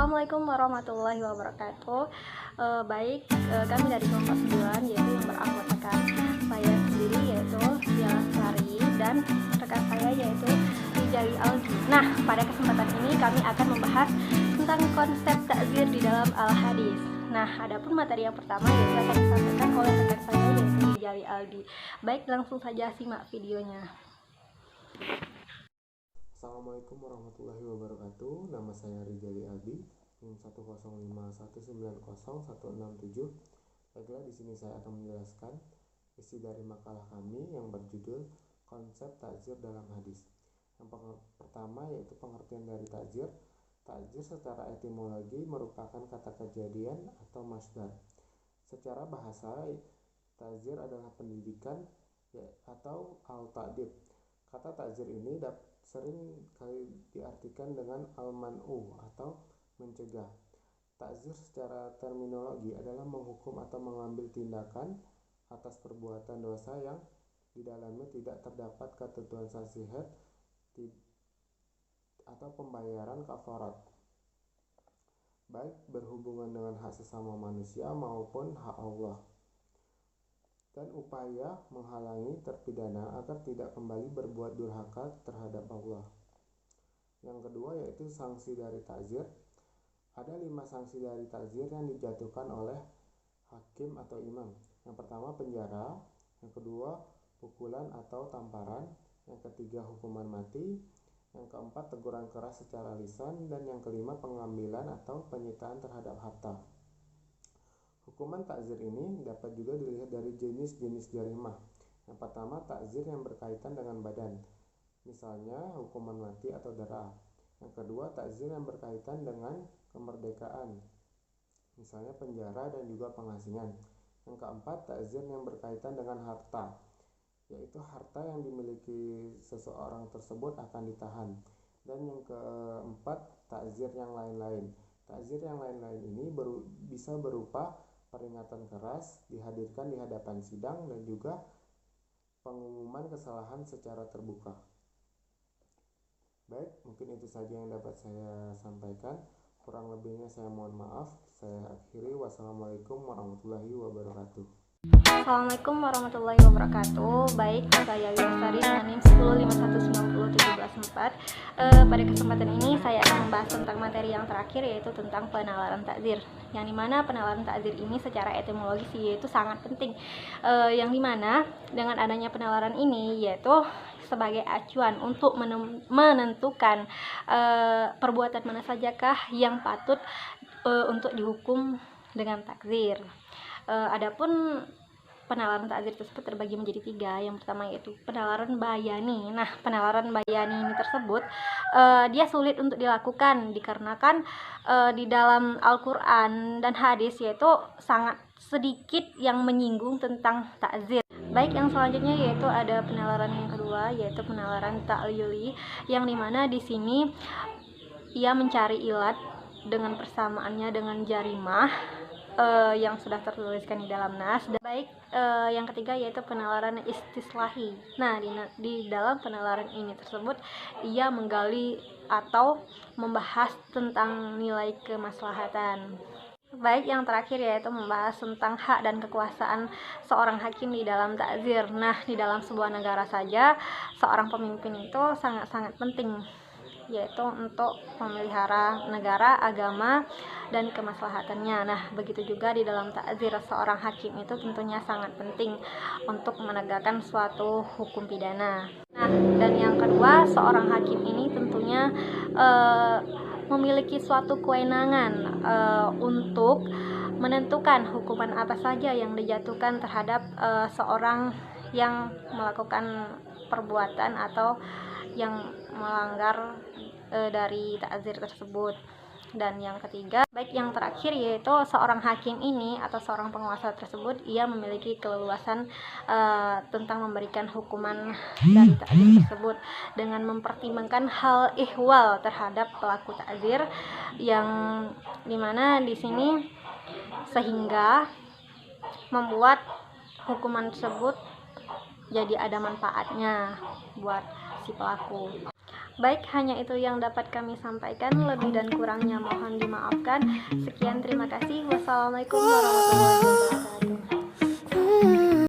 Assalamualaikum warahmatullahi wabarakatuh. Kami dari kelompok 9 yaitu yang beranggotakan saya sendiri yaitu Tia Lestari dan rekan saya yaitu Rijali Aldi. Nah, pada kesempatan ini kami akan membahas tentang konsep takzir di dalam al-hadis. Nah, adapun materi yang pertama yaitu akan disampaikan oleh rekan saya yaitu Rijali Aldi. Baik, langsung saja simak videonya. Assalamualaikum warahmatullahi wabarakatuh. Nama saya Rijali Aldi, NIM 10519016067. Baiklah, di sini saya akan menjelaskan isi dari makalah kami yang berjudul Konsep Takzir dalam Hadis. Yang pertama yaitu pengertian dari takzir. Takzir secara etimologi merupakan kata kejadian atau masdar. Secara bahasa, takzir adalah pendidikan atau al-ta'dib. Kata takzir ini sering kali diartikan dengan al-man'u atau mencegah. Takzir secara terminologi adalah menghukum atau mengambil tindakan atas perbuatan dosa yang di dalamnya tidak terdapat ketentuan sanksi had atau pembayaran kafarat, baik berhubungan dengan hak sesama manusia maupun hak Allah, dan upaya menghalangi terpidana agar tidak kembali berbuat durhaka terhadap Allah. Yang kedua yaitu sanksi dari takzir. Ada 5 sanksi dari takzir yang dijatuhkan oleh hakim atau imam. Yang pertama penjara, yang kedua pukulan atau tamparan, yang ketiga hukuman mati, yang keempat teguran keras secara lisan, dan yang kelima pengambilan atau penyitaan terhadap harta. Hukuman takzir ini dapat juga dilihat dari jenis-jenis jarimah. Yang pertama, takzir yang berkaitan dengan badan, misalnya hukuman mati atau darah. Yang kedua, takzir yang berkaitan dengan kemerdekaan, misalnya penjara dan juga pengasingan. Yang keempat, takzir yang berkaitan dengan harta, yaitu harta yang dimiliki seseorang tersebut akan ditahan. Dan yang keempat, takzir yang lain-lain. Takzir yang lain-lain ini bisa berupa peringatan keras, dihadirkan di hadapan sidang, dan juga pengumuman kesalahan secara terbuka. Baik, mungkin itu saja yang dapat saya sampaikan. Kurang lebihnya saya mohon maaf. Saya akhiri. Wassalamualaikum warahmatullahi wabarakatuh. Assalamualaikum warahmatullahi wabarakatuh. Baik, saya Lestari dengan NIM 105190174. Pada kesempatan ini saya akan membahas tentang materi yang terakhir yaitu tentang penalaran takzir. Yang dimana penalaran takzir ini secara etimologis yaitu sangat penting. Yang dimana dengan adanya penalaran ini yaitu sebagai acuan untuk menentukan perbuatan mana sajakah yang patut untuk dihukum dengan takzir. Adapun penalaran takzir tersebut terbagi menjadi 3. Yang pertama yaitu penalaran bayani. Nah, penalaran bayani ini tersebut dia sulit untuk dilakukan dikarenakan di dalam Al-Quran dan hadis yaitu sangat sedikit yang menyinggung tentang takzir. Baik, yang selanjutnya yaitu ada penalaran yang kedua yaitu penalaran ta'lili, yang dimana di sini ia mencari ilat dengan persamaannya dengan jarimah yang sudah tertuliskan di dalam nas. Baik, yang ketiga yaitu penalaran istislahi. Nah, di dalam penalaran ini tersebut ia menggali atau membahas tentang nilai kemaslahatan. Baik, yang terakhir yaitu membahas tentang hak dan kekuasaan seorang hakim di dalam takzir. Nah, di dalam sebuah negara saja seorang pemimpin itu sangat-sangat penting, yaitu untuk memelihara negara, agama, dan kemaslahatannya. Nah, begitu juga di dalam takzir seorang hakim itu tentunya sangat penting untuk menegakkan suatu hukum pidana. Nah, dan yang kedua, seorang hakim ini tentunya memiliki suatu kewenangan untuk menentukan hukuman apa saja yang dijatuhkan terhadap seorang yang melakukan perbuatan atau yang melanggar dari takzir tersebut. Dan yang ketiga, baik yang terakhir yaitu seorang hakim ini atau seorang penguasa tersebut ia memiliki keleluasan tentang memberikan hukuman dari takzir tersebut dengan mempertimbangkan hal ihwal terhadap pelaku takzir, yang dimana di sini sehingga membuat hukuman tersebut jadi ada manfaatnya buat si pelaku. Baik, hanya itu yang dapat kami sampaikan. Lebih dan kurangnya mohon dimaafkan. Sekian, terima kasih. Wassalamualaikum warahmatullahi wabarakatuh.